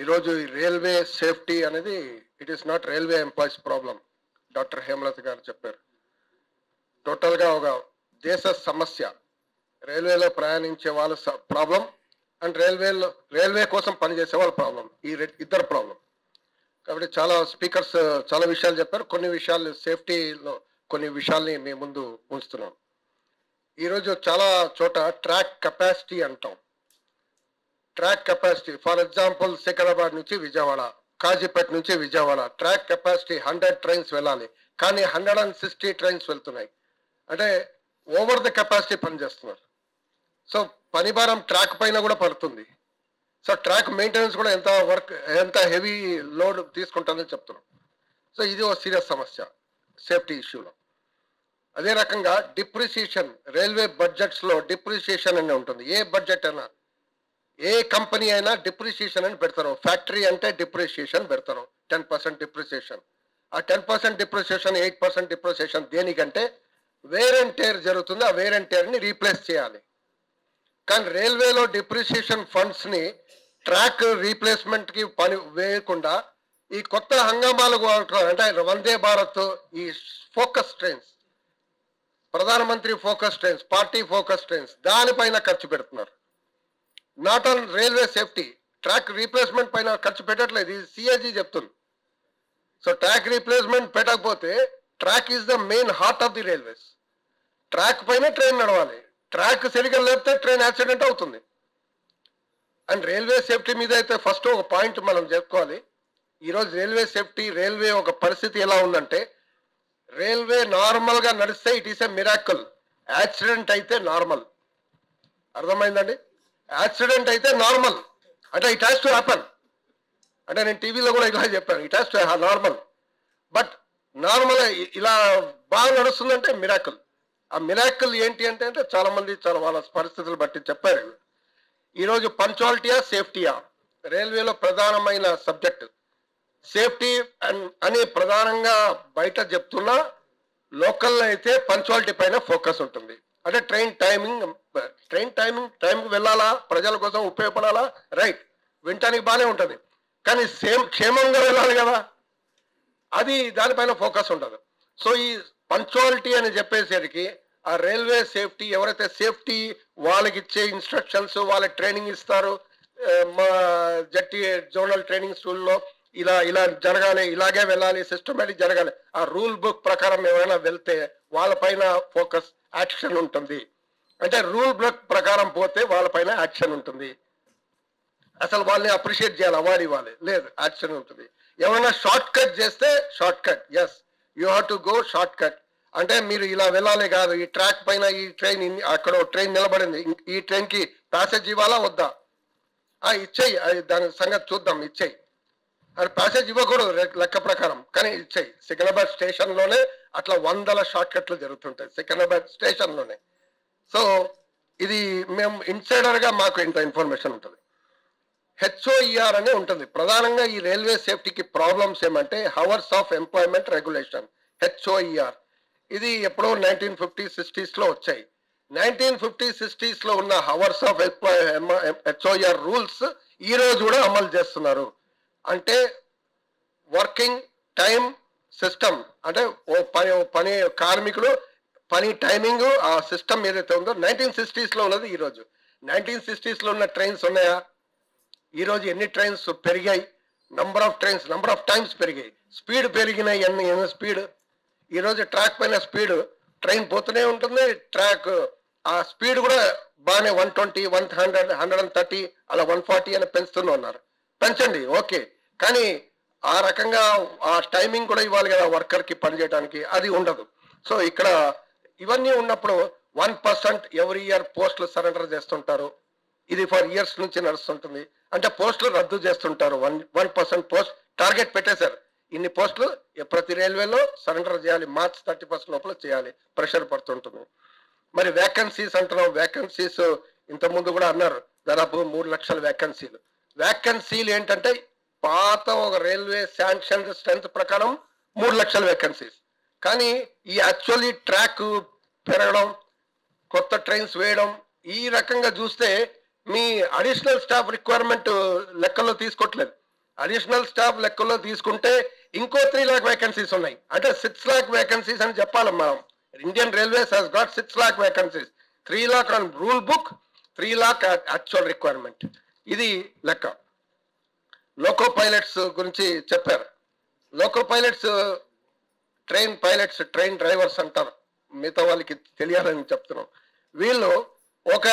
ఈరోజు ఈ railway safety అనేది it is not railway employees problem. Doctor Hemalatha గారు చెప్పారు. టోటల్గా ఒక దేశ సమస్య. రైల్వేలో ప్రయాణించే వాళ్ళ ప్రాబ్లం అండ్ రైల్వే కోసం పనిచేసే వాళ్ళ ప్రాబ్లం. ఈ ఇద్దరు ప్రాబ్లం. కాబట్టి చాలా స్పీకర్స్ చాలా విషయాలు చెప్పారు. కొన్ని విషయాలు సేఫ్టీలో కొన్ని విషయాల్ని మీ ముందు ఉంచుతున్నాం. ఈరోజు చాలా చోట ట్రాక్ కెపాసిటీ అంటాం. Track capacity for example Secunderabad నుంచి విజయవాడ, కాజీపేట నుంచి విజయవాడ ట్రాక్ కెపాసిటీ 100 ట్రైన్స్ వెళ్ళాలి, కానీ 160 ట్రైన్స్ వెళ్తున్నాయి. అంటే ఓవర్ ద కెపాసిటీ పనిచేస్తున్నారు. సో పని భారం ట్రాక్ పైన కూడా పడుతుంది. సో ట్రాక్ మెయింటెనెన్స్ కూడా ఎంత హెవీ లోడ్ తీసుకుంటుందని చెప్తున్నాం. సో ఇది ఒక సీరియస్ సమస్య సేఫ్టీ ఇష్యూలో. అదే రకంగా డిప్రిసియేషన్, రైల్వే బడ్జెట్స్లో డిప్రిసియేషన్ అని ఉంటుంది. ఏ బడ్జెట్ అయినా, ఏ కంపెనీ అయినా డిప్రిసియేషన్ అని పెడతారు. ఫ్యాక్టరీ అంటే డిప్రిసియేషన్ పెడతారు, 10% డిప్రిసియేషన్. ఆ 10% డిప్రిసియేషన్, 8% డిప్రిసియేషన్ దేనికంటే వేర్ అండ్ టేర్ జరుగుతుంది. ఆ వేర్ అండ్ టేర్ని రీప్లేస్ చేయాలి. కానీ రైల్వేలో డిప్రిసియేషన్ ఫండ్స్ని ట్రాక్ రీప్లేస్మెంట్కి పని వేయకుండా ఈ కొత్త హంగామాలు అంటే వందే భారత్, ఈ ఫోకస్ ట్రైన్స్, ప్రధానమంత్రి focus trains, party focus trains, దానిపైన ఖర్చు పెడుతున్నారు. Not on railway safety. Track replacement పైన ఖర్చు పెట్టట్లేదు. ఇది సిఏజీ చెప్తుంది. సో ట్రాక్ రీప్లేస్మెంట్ పెట్టకపోతే track is the main heart of the railways. Track పైన ట్రైన్ నడవాలి. ట్రాక్ సరిగ్గా లేకపోతే ట్రైన్ యాక్సిడెంట్ అవుతుంది. అండ్ రైల్వే సేఫ్టీ మీద అయితే ఫస్ట్ ఒక పాయింట్ మనం చెప్పుకోవాలి. ఈరోజు రైల్వే సేఫ్టీ, రైల్వే ఒక పరిస్థితి ఎలా ఉందంటే, రైల్వే నార్మల్గా నడిస్తే it is a miracle. Accident అయితే నార్మల్. అర్థమైందండి? యాక్సిడెంట్ అయితే నార్మల్, అంటే ఇట్ హ్యాస్ టు హ్యాపన్. అంటే నేను టీవీలో కూడా ఇలా చెప్పాను, it has to normal. But normal ఇలా బాగా నడుస్తుందంటే మిరాకిల్. ఆ మిరాకిల్ ఏంటి అంటే చాలా మంది చాలా వాళ్ళ పరిస్థితులు బట్టి చెప్పారు. ఈరోజు పంచువాలిటీయా సేఫ్టీయా రైల్వేలో ప్రధానమైన సబ్జెక్ట్. సేఫ్టీ అని ప్రధానంగా బయట చెప్తున్నా, లోకల్లో అయితే పంచువాలిటీ పైన ఫోకస్ ఉంటుంది. అంటే ట్రైన్ టైంకి వెళ్ళాలా, ప్రజల కోసం ఉపయోగపడాలా, రైట్, వినటానికి బాగానే ఉంటుంది. కానీ క్షేమంగా వెళ్ళాలి కదా, అది దానిపైన ఫోకస్ ఉండదు. సో ఈ పంచువాలిటీ అని చెప్పేసరికి ఆ రైల్వే సేఫ్టీ, ఎవరైతే సేఫ్టీ వాళ్ళకి ఇచ్చే ఇన్స్ట్రక్షన్స్, వాళ్ళకి ట్రైనింగ్ ఇస్తారు. మా జట్టి జోనల్ ట్రైనింగ్ స్కూల్లో ఇలా జరగాలి, ఇలాగే వెళ్ళాలి, సిస్టమేటిక్ జరగాలి. ఆ రూల్ బుక్ ప్రకారం ఎవరైనా వెళ్తే వాళ్ళపైన ఫోకస్, యాక్షన్ ఉంటుంది. అంటే రూల్ బుక్ ప్రకారం పోతే వాళ్ళపైన యాక్షన్ ఉంటుంది. అసలు వాళ్ళని అప్రిషియేట్ చేయాలి, అవార్డు ఇవ్వాలి, లేదు యాక్షన్ ఉంటుంది. ఎవరైనా షార్ట్ కట్ చేస్తే short cut, yes you have to go short cut. అంటే మీరు ఇలా వెళ్ళాలి కాదు, ఈ ట్రాక్ పైన ఈ ట్రైన్ అక్కడ ట్రైన్ నిలబడింది, ఈ ట్రైన్కి ప్యాసేజ్ ఇవ్వాలా వద్దా, ఇచ్చేయి, దాని సంగతి చూద్దాం, ఇచ్చేయి. అది ప్యాసేజ్ ఇవ్వకూడదు లెక్క ప్రకారం, కానీ ఇచ్చేయి. సికింద్రాబాద్ స్టేషన్లోనే అట్లా 100 షార్ట్ కట్లు జరుగుతుంటాయి సికింద్రాబాద్ స్టేషన్లోనే. సో ఇది మేము ఇన్సైడర్గా మాకు ఇంత ఇన్ఫర్మేషన్ ఉంటుంది. హెచ్ఓఈఆర్ అనే ఉంటుంది. ప్రధానంగా ఈ రైల్వే సేఫ్టీకి ప్రాబ్లమ్స్ ఏమంటే హవర్స్ ఆఫ్ ఎంప్లాయ్మెంట్ రెగ్యులేషన్, హెచ్ఓఈఆర్. ఇది ఎప్పుడో 1950s, 60s వచ్చాయి. 1950s, 60s ఉన్న హవర్స్ ఆఫ్ హెచ్ఓఈఆర్ రూల్స్ ఈ రోజు కూడా అమలు చేస్తున్నారు. అంటే వర్కింగ్ టైం సిస్టమ్, అంటే పని కార్మికులు పని టైమింగ్, ఆ సిస్టమ్ ఏదైతే ఉందో 1960s ఉన్నది. ఈరోజు 1960s ఉన్న ట్రైన్స్ ఉన్నాయా? ఈరోజు ఎన్ని ట్రైన్స్ పెరిగాయి? Number of trains, number of times పెరిగాయి. స్పీడ్ పెరిగినాయి. ఎన్ని స్పీడ్ ఈరోజు ట్రాక్ పైన స్పీడ్, ట్రైన్ పోతూనే ఉంటుంది. ట్రాక్ ఆ స్పీడ్ కూడా బాగానే 120, 100, 130 అలా 140 అని పెంచుతూనే ఉన్నారు. పెంచండి, ఓకే, కానీ ఆ రకంగా ఆ టైమింగ్ కూడా ఇవ్వాలి కదా వర్కర్కి పనిచేయడానికి, అది ఉండదు. సో ఇక్కడ ఇవన్నీ ఉన్నప్పుడు 1% ఎవ్రీ ఇయర్ పోస్టులు సరెండర్ చేస్తుంటారు. ఇది ఫర్ ఇయర్స్ నుంచి నడుస్తుంటుంది. అంటే పోస్టులు రద్దు చేస్తుంటారు. 1% పోస్ట్ టార్గెట్ పెట్టేశారు. ఇన్ని పోస్టులు ప్రతి రైల్వేలో సరెండర్ చేయాలి, March 31 లోపల చేయాలి. ప్రెషర్ పడుతుంటుంది. మరి వేకెన్సీస్ అంటున్నాం. వేకెన్సీస్ ఇంతకుముందు కూడా అన్నారు, దాదాపు 3 లక్షల వేకెన్సీలు. వేకెన్సీలు ఏంటంటే పాత ఒక రైల్వే శాంక్షన్ స్ట్రెంత్ ప్రకారం 3 లక్షల వేకెన్సీస్. కానీ ఈ యాక్చువల్లీ ట్రాక్ పెరగడం, కొత్త ట్రైన్స్ వేయడం, ఈ రకంగా చూస్తే మీ అడిషనల్ స్టాఫ్ రిక్వైర్మెంట్ లెక్కల్లో తీసుకోవట్లేదు. అడిషనల్ స్టాఫ్ లెక్కలో తీసుకుంటే ఇంకో 3 lakh వేకెన్సీస్ ఉన్నాయి. అంటే 6 lakh వేకెన్సీస్ అని చెప్పాలి మనం. Indian Railways has got 6 lakh vacancies. 3 lakh on rule book, 3 lakh actual requirement. ఇది లెక్క. లోకో పైలట్స్ గురించి చెప్పారు. Loco pilots train pilots, train drivers అంటారు, మిగతా వాళ్ళకి తెలియాలని చెప్తున్నాం. వీళ్ళు ఒక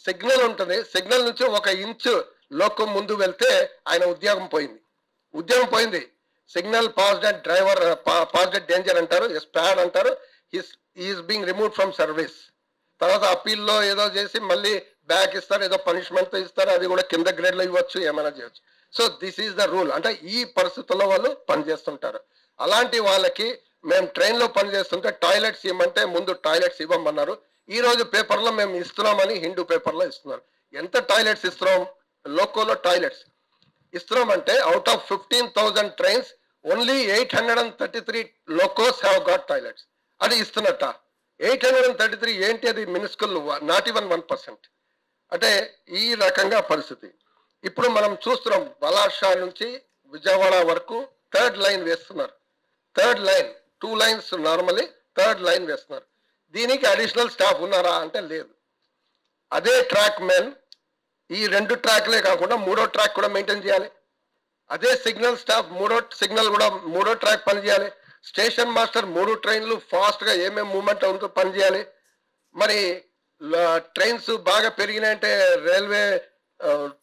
సిగ్నల్ ఉంటుంది, సిగ్నల్ నుంచి 1 ఇంచు లోకం ముందు వెళ్తే ఆయన ఉద్యోగం పోయింది. Signal passed and driver passed out danger అంటారు, స్పాడ్ అంటారు. Is being remove from service. తర్వాత అప్పీల్లో ఏదో చేసి మళ్ళీ బ్యాక్ ఇస్తారు, ఏదో పనిష్మెంట్ ఇస్తారు, అది కూడా కింద గ్రేడ్లో ఇవ్వచ్చు, ఏమైనా చేయొచ్చు. So this is the rule. అంటే ఈ పరిస్థితుల్లో వాళ్ళు పనిచేస్తుంటారు. అలాంటి వాళ్ళకి మేము ట్రైన్లో పనిచేస్తుంటే టాయిలెట్స్ ఇవ్వమంటే ముందు టాయిలెట్స్ ఇవ్వమన్నారు. ఈ రోజు పేపర్లో మేము ఇస్తున్నామని హిందూ పేపర్లో ఇస్తున్నారు. ఎంత టాయిలెట్స్ ఇస్తున్నాం? లోకోలో టాయిలెట్స్ ఇస్తున్నామంటే out of 15,000 trains only 833 locos have got toilets. అది ఇస్తున్నట్ట. 833 ఏంటి? అది మినిస్కుల్, నాట్ ఈవెన్ 1%. అంటే ఈ రకంగా పరిస్థితి. ఇప్పుడు మనం చూస్తున్నాం, బలాషా నుంచి విజయవాడ వరకు 3rd లైన్ వేస్తున్నారు. 3rd line, 2 lines normally, 3rd line వేస్తున్నారు. దీనికి అడిషనల్ స్టాఫ్ ఉన్నారా అంటే లేదు. అదే ట్రాక్ మెన్ ఈ 2 ట్రాక్లే కాకుండా 3వ ట్రాక్ కూడా మెయింటైన్ చేయాలి. అదే సిగ్నల్ స్టాఫ్ 3వ ట్రాక్ పని చేయాలి. స్టేషన్ మాస్టర్ 3 ట్రైన్లు ఫాస్ట్గా ఏమేమి మూవ్మెంట్ ఉందో పని చేయాలి. మరి ట్రైన్స్ బాగా పెరిగినాయంటే రైల్వే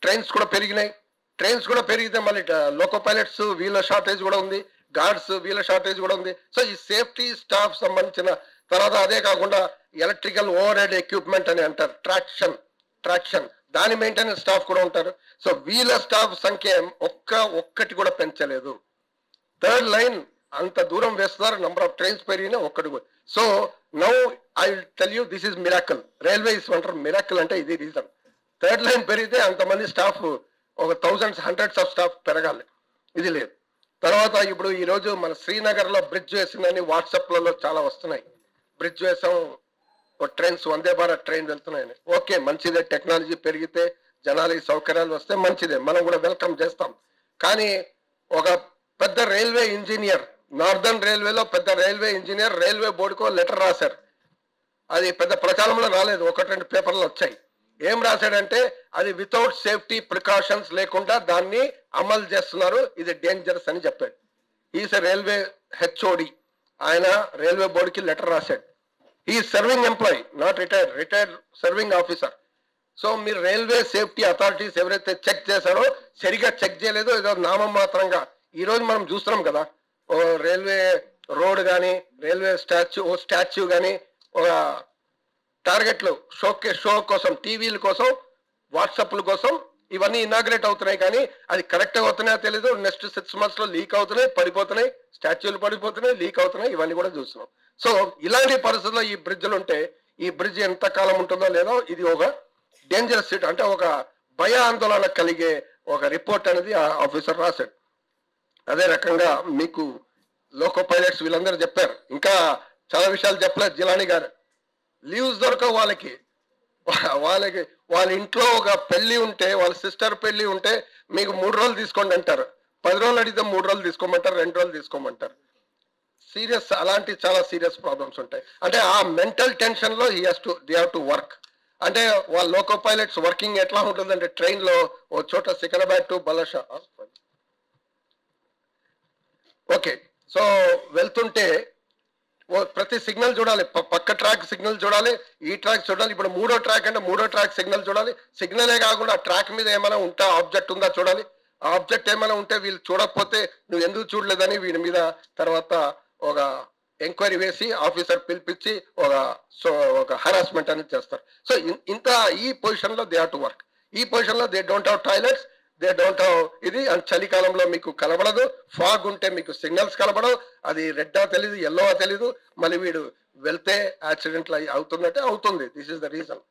ట్రైన్స్ కూడా పెరిగినాయి. ట్రైన్స్ కూడా పెరిగితే మళ్ళీ లోకో పైలట్స్ వీళ్ళ షార్టేజ్ కూడా ఉంది, గార్డ్స్ వీళ్ళ షార్టేజ్ కూడా ఉంది. సో ఈ సేఫ్టీ స్టాఫ్ సంబంధించిన తర్వాత అదే కాకుండా ఎలక్ట్రికల్ ఓవర్ హెడ్ ఎక్విప్మెంట్ అని అంటారు, ట్రాక్షన్ దాని మెయింటెనెన్స్ స్టాఫ్ కూడా ఉంటారు. సో వీళ్ళ స్టాఫ్ సంఖ్య ఒక్కటి కూడా పెంచలేదు. 3rd లైన్ అంత దూరం వేస్తున్నారు, నంబర్ ఆఫ్ ట్రైన్స్ పెరిగినా ఒక్కటి కూడా. So now I will tell you this is miracle. Railways అంటారు మిరాకిల్ అంటే ఇది రీజన్. 3rd లైన్ పెరిగితే అంతమంది స్టాఫ్, ఒక thousands, hundreds ఆఫ్ స్టాఫ్ పెరగాలి. ఇది లేదు. తర్వాత ఇప్పుడు ఈరోజు మన శ్రీనగర్లో బ్రిడ్జ్ వేసిందని వాట్సాప్లలో చాలా వస్తున్నాయి. బ్రిడ్జ్ వేసాం, trains, Vande Bharat train వెళ్తున్నాయని. Okay, మంచిదే. టెక్నాలజీ పెరిగితే జనాలకి సౌకర్యాలు వస్తే మంచిదే, మనం కూడా వెల్కమ్ చేస్తాం. కానీ ఒక పెద్ద రైల్వే ఇంజనీర్, నార్దర్న్ రైల్వేలో పెద్ద రైల్వే ఇంజనీర్ రైల్వే బోర్డుకో లెటర్ రాశారు. అది పెద్ద ప్రచారంలో రాలేదు, 1-2 పేపర్లు వచ్చాయి. ఏం రాశాడంటే అది వితౌట్ సేఫ్టీ ప్రికాషన్స్ లేకుండా దాన్ని అమలు చేస్తున్నారు, ఇది డేంజరస్ అని చెప్పాడు. ఈస్ రైల్వే హెచ్ఓడి, ఆయన రైల్వే బోర్డుకి లెటర్ రాశాడు. ఈ serving employee, not retired serving officer. So మీరు రైల్వే సేఫ్టీ అథారిటీస్ ఎవరైతే చెక్ చేశారో సరిగా చెక్ చేయలేదు, ఏదో నామం మాత్రంగా. ఈ రోజు మనం చూస్తున్నాం కదా, ఓ రైల్వే రోడ్ కానీ, రైల్వే స్టాచ్యూ కానీ, ఒక టార్గెట్లు షో కోసం, టీవీల కోసం, వాట్సాప్ల కోసం ఇవన్నీ ఇనాగ్రేట్ అవుతున్నాయి. కానీ అది కరెక్ట్ అవుతున్నాయో తెలీదు. నెక్స్ట్ 6 months లో లీక్ అవుతున్నాయి, పడిపోతున్నాయి, స్టాచ్యూలు పడిపోతున్నాయి, లీక్ అవుతున్నాయి. ఇవన్నీ కూడా చూస్తున్నాం. సో ఇలాంటి పరిస్థితుల్లో ఈ బ్రిడ్జ్లు ఉంటే ఈ బ్రిడ్జ్ ఎంత కాలం ఉంటుందో లేదో, ఇది ఒక డేంజరస్ సిటీ, అంటే ఒక భయ ఆందోళన కలిగే ఒక రిపోర్ట్ అనేది ఆ ఆఫీసర్ రాశాడు. అదే రకంగా మీకు లోకో పైలట్స్ వీళ్ళందరూ చెప్పారు, ఇంకా చాలా విషయాలు చెప్పలేదు జిలానీ గారు. లీవ్స్ దొరకవు వాళ్ళకి. వాళ్ళ ఇంట్లో ఒక పెళ్లి ఉంటే, వాళ్ళ సిస్టర్ పెళ్లి ఉంటే మీకు 3 రోజులు తీసుకోండి అంటారు. 10 రోజులు అడిగితే 3 రోజులు తీసుకోమంటారు, 2 రోజులు తీసుకోమంటారు. సీరియస్, అలాంటి చాలా సీరియస్ ప్రాబ్లమ్స్ ఉంటాయి. అంటే ఆ మెంటల్ టెన్షన్ లో దే హ్యావ్ టు వర్క్. అంటే వాళ్ళ లోకో పైలట్స్ వర్కింగ్ ఎట్లా ఉంటుందంటే ట్రైన్ లో ఓ చోట సికింద్రాబాద్ టు బలషా, ఓకే, సో వెళ్తుంటే ప్రతి సిగ్నల్ చూడాలి, పక్క ట్రాక్ సిగ్నల్ చూడాలి, ఈ ట్రాక్ చూడాలి. ఇప్పుడు 3వ ట్రాక్ అంటే 3వ ట్రాక్ సిగ్నల్ చూడాలి. సిగ్నలే కాకుండా ట్రాక్ మీద ఏమైనా ఉంటే ఆబ్జెక్ట్ ఉందా చూడాలి. ఆ ఆబ్జెక్ట్ ఏమైనా ఉంటే వీళ్ళు చూడకపోతే నువ్వు ఎందుకు చూడలేదని వీడి మీద తర్వాత ఒక ఎంక్వైరీ వేసి ఆఫీసర్ పిలిపించి ఒక హరాస్మెంట్ అనేది చేస్తారు. సో ఇంత ఈ పొజిషన్ లో దే హావ్ టు వర్క్. ఈ పొజిషన్ లో they don't have toilets, they don't have ఇది. అండ్ చలికాలంలో మీకు కనబడదు, ఫాగ్ ఉంటే మీకు సిగ్నల్స్ కనబడవు, అది రెడ్డా తెలీదు, ఎల్లో తెలీదు. మళ్ళీ వీడు వెళ్తే యాక్సిడెంట్లు అవుతుందంటే అవుతుంది. This is the reason.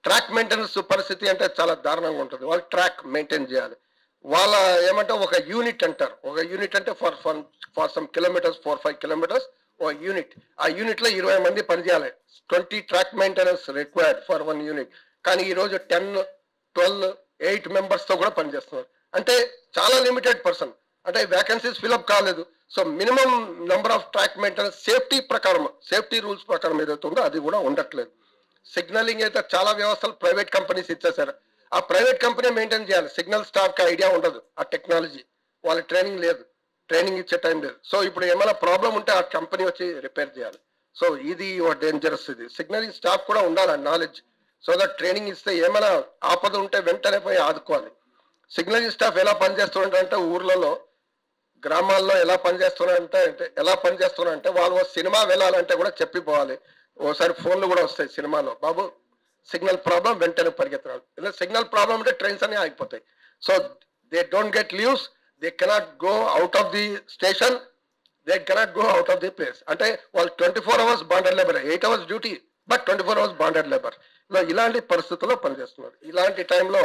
Track maintenance పరిస్థితి అంటే చాలా దారుణంగా ఉంటుంది. వాళ్ళు ట్రాక్ మెయింటైన్ చేయాలి. వాళ్ళ ఏమంటే ఒక యూనిట్ అంటారు. ఒక యూనిట్ అంటే ఫర్ సమ్ కిలోమీటర్స్, 4-5 kilometers ఒక యూనిట్. ఆ యూనిట్ లో 20 మంది పనిచేయాలి. 20 track maintenance required for 1 unit. కానీ ఈ రోజు 10, 12, 8 members తో కూడా పనిచేస్తున్నారు. అంటే చాలా లిమిటెడ్ పర్సన్, అంటే వేకెన్సీస్ ఫిల్అప్ కాలేదు. So minimum number of track maintenance safety ప్రకారం, సేఫ్టీ రూల్స్ ప్రకారం ఏదైతే ఉందో అది కూడా ఉండట్లేదు. సిగ్నలింగ్ అయితే చాలా వ్యవస్థలు ప్రైవేట్ కంపెనీస్ ఇచ్చేసారు. ఆ ప్రైవేట్ కంపెనీ మెయింటైన్ చేయాలి. సిగ్నల్ స్టాఫ్ కి ఐడియా ఉండదు, ఆ టెక్నాలజీ వాళ్ళ ట్రైనింగ్ లేదు, ట్రైనింగ్ ఇచ్చే టైం లేదు. సో ఇప్పుడు ఏమైనా ప్రాబ్లం ఉంటే ఆ కంపెనీ వచ్చి రిపేర్ చేయాలి. సో ఇది డేంజరస్. ఇది సిగ్నలింగ్ స్టాఫ్ కూడా ఉండాలి నాలెడ్జ్, సో దట్ ట్రైనింగ్ ఇస్తే ఏమైనా ఆపద ఉంటే వెంటనే పోయి ఆదుకోవాలి. సిగ్నలింగ్ స్టాఫ్ ఎలా పనిచేస్తున్నారంటే ఊర్లలో, గ్రామాల్లో ఎలా పనిచేస్తున్నారంటే వాళ్ళు సినిమా వెళ్ళాలంటే కూడా చెప్పిపోవాలి. ఓసారి ఫోన్లు కూడా వస్తాయి సినిమాలో, బాబు సిగ్నల్ ప్రాబ్లం, వెంటనే పరిగెత్తరాలి. ఇలా సిగ్నల్ ప్రాబ్లం అంటే ట్రైన్స్ అన్ని ఆగిపోతాయి. So they don't get leaves, they cannot go out of the station, they cannot go out of the place. అంటే వాళ్ళు 24 hours bonded labour, 8 hours duty but 24 hours bonded labour. ఇలాంటి పరిస్థితుల్లో పనిచేస్తున్నారు. ఇలాంటి టైంలో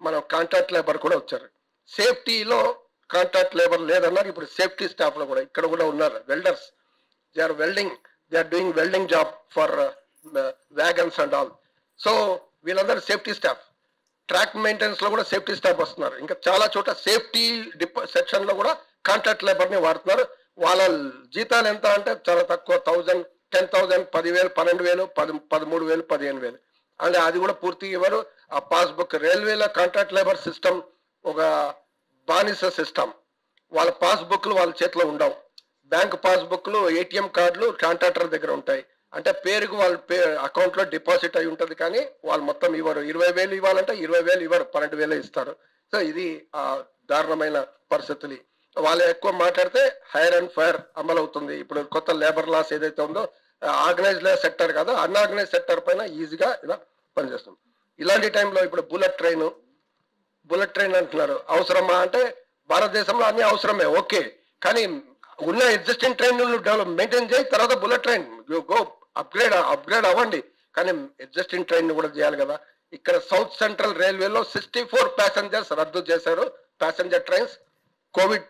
మనం కాంట్రాక్ట్ లేబర్ కూడా వచ్చారు. సేఫ్టీలో కాంట్రాక్ట్ లేబర్ లేదన్నారు. ఇప్పుడు సేఫ్టీ స్టాఫ్ లో కూడా ఇక్కడ కూడా ఉన్నారు welders. They are doing welding job for wagons and all. So వీళ్ళందరూ సేఫ్టీ స్టాఫ్. ట్రాక్ మెయింటెనెన్స్ లో కూడా సేఫ్టీ స్టాఫ్ వస్తున్నారు. ఇంకా చాలా చోట సేఫ్టీ సెక్షన్ లో కూడా కాంట్రాక్ట్ లేబర్ ని వాడుతున్నారు. వాళ్ళ జీతాలు ఎంత అంటే చాలా తక్కువ, 1000, 10,000, 10,000, 12,000, 13,000, 15,000. అంటే అది కూడా పూర్తిగా ఇవ్వరు. ఆ పాస్బుక్, రైల్వేల కాంట్రాక్ట్ లేబర్ సిస్టమ్ ఒక బానిస సిస్టమ్. వాళ్ళ పాస్బుక్లు వాళ్ళ చేతిలో ఉండవు. బ్యాంక్ పాస్బుక్లు, ఏటీఎం కార్డులు కాంట్రాక్టర్ దగ్గర ఉంటాయి. అంటే పేరుకు వాళ్ళ అకౌంట్ లో డిపాజిట్ అయి ఉంటుంది, కానీ వాళ్ళు మొత్తం ఇవ్వరు. 20,000 ఇవ్వాలంటే 20,000 ఇవ్వరు, 12,000 ఇస్తారు. సో ఇది దారుణమైన పరిస్థితులు. వాళ్ళు ఎక్కువ మాట్లాడితే హైర్ అండ్ ఫైర్ అమలు అవుతుంది. ఇప్పుడు కొత్త లేబర్ లాస్ ఏదైతే ఉందో, ఆర్గనైజ్డ్ సెక్టర్ కాదు, అన్ఆర్గనైజ్ సెక్టర్ పైన ఈజీగా ఇలా పనిచేస్తుంది. ఇలాంటి టైంలో ఇప్పుడు బుల్లెట్ ట్రైన్ అంటున్నారు. అవసరమా అంటే భారతదేశంలో అన్ని అవసరమే, ఓకే. కానీ ఉన్న ఎగ్జిస్టింగ్ ట్రైన్ డెవలప్ మెయింటైన్ చేయి, తర్వాత బుల్లెట్ ట్రైన్ గో అప్గ్రేడ్ అవ్వండి. కానీ ఎగ్జిస్టింగ్ ట్రైన్ కూడా చేయాలి కదా. ఇక్కడ సౌత్ సెంట్రల్ రైల్వేలో 64 ప్యాసింజర్స్ రద్దు చేశారు, ప్యాసింజర్ ట్రైన్స్. కోవిడ్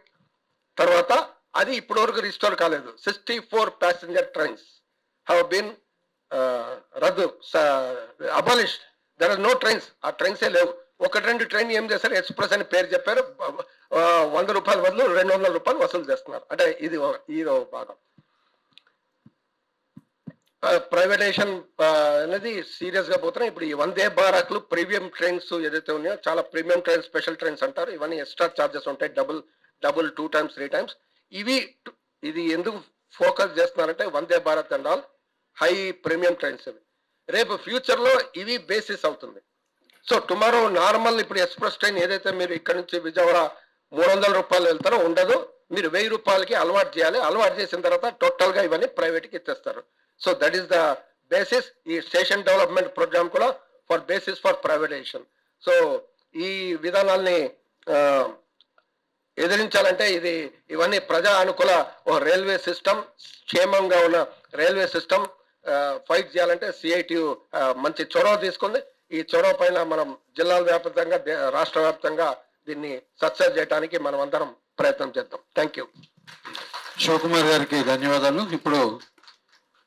తర్వాత అది ఇప్పటి వరకు రిస్టోర్ కాలేదు. 64 ప్యాసింజర్ ట్రైన్స్ హ్యావ్ బీన్ రద్దు, abolished. There are no trains, ఆ ట్రైన్సే లేవు. 1-2 ట్రైన్ ఏం చేశారు, ఎక్స్ప్రెస్ అని పేరు చెప్పారు, 100 రూపాయల బదులు 200 రూపాయలు వసూలు చేస్తున్నారు. అంటే ఇది భాగం. ప్రైవేటైజేషన్ అనేది సీరియస్ గా పోతున్నాయి. ఇప్పుడు ఈ వందే భారత్లు ప్రీమియం ట్రైన్స్ ఏదైతే ఉన్నాయో, చాలా ప్రీమియం ట్రైన్స్, స్పెషల్ ట్రైన్స్ అంటారు. ఇవన్నీ ఎక్స్ట్రా చార్జెస్ ఉంటాయి, డబుల్ 2 times 3 times. ఇది ఎందుకు ఫోకస్ చేస్తున్నారంటే Vande Bharat and all high premium trains. రేపు ఫ్యూచర్ లో ఇవి బేసిస్ అవుతుంది. సో టుమారో నార్మల్ ఇప్పుడు ఎక్స్ప్రెస్ ట్రైన్ ఏదైతే మీరు ఇక్కడ నుంచి విజయవాడ 300 రూపాయలు వెళ్తారో ఉండదు, మీరు 1000 రూపాయలకి అలవాటు చేయాలి. అలవాటు చేసిన తర్వాత టోటల్ గా ఇవన్నీ ప్రైవేట్కి ఇచ్చేస్తారు. So that is the basis. ఈ స్టేషన్ డెవలప్మెంట్ ప్రోగ్రామ్ కూడా for basis for privatisation. So ఈ విధానాల్ని ఎదిరించాలంటే ఇవన్నీ ప్రజా అనుకూల రైల్వే సిస్టమ్, క్షేమంగా ఉన్న రైల్వే సిస్టమ్ ఫైట్ చేయాలంటే సిఐటియు మంచి చొరవ తీసుకుంది. ఈ చొరవ పైన మనం జిల్లాల వ్యాప్తంగా, రాష్ట్ర వ్యాప్తంగా దీన్ని సక్సెస్ చేయడానికి మనం అందరం ప్రయత్నం చేద్దాం. Thank you. శివకుమార్ గారికి ధన్యవాదాలు. ఇప్పుడు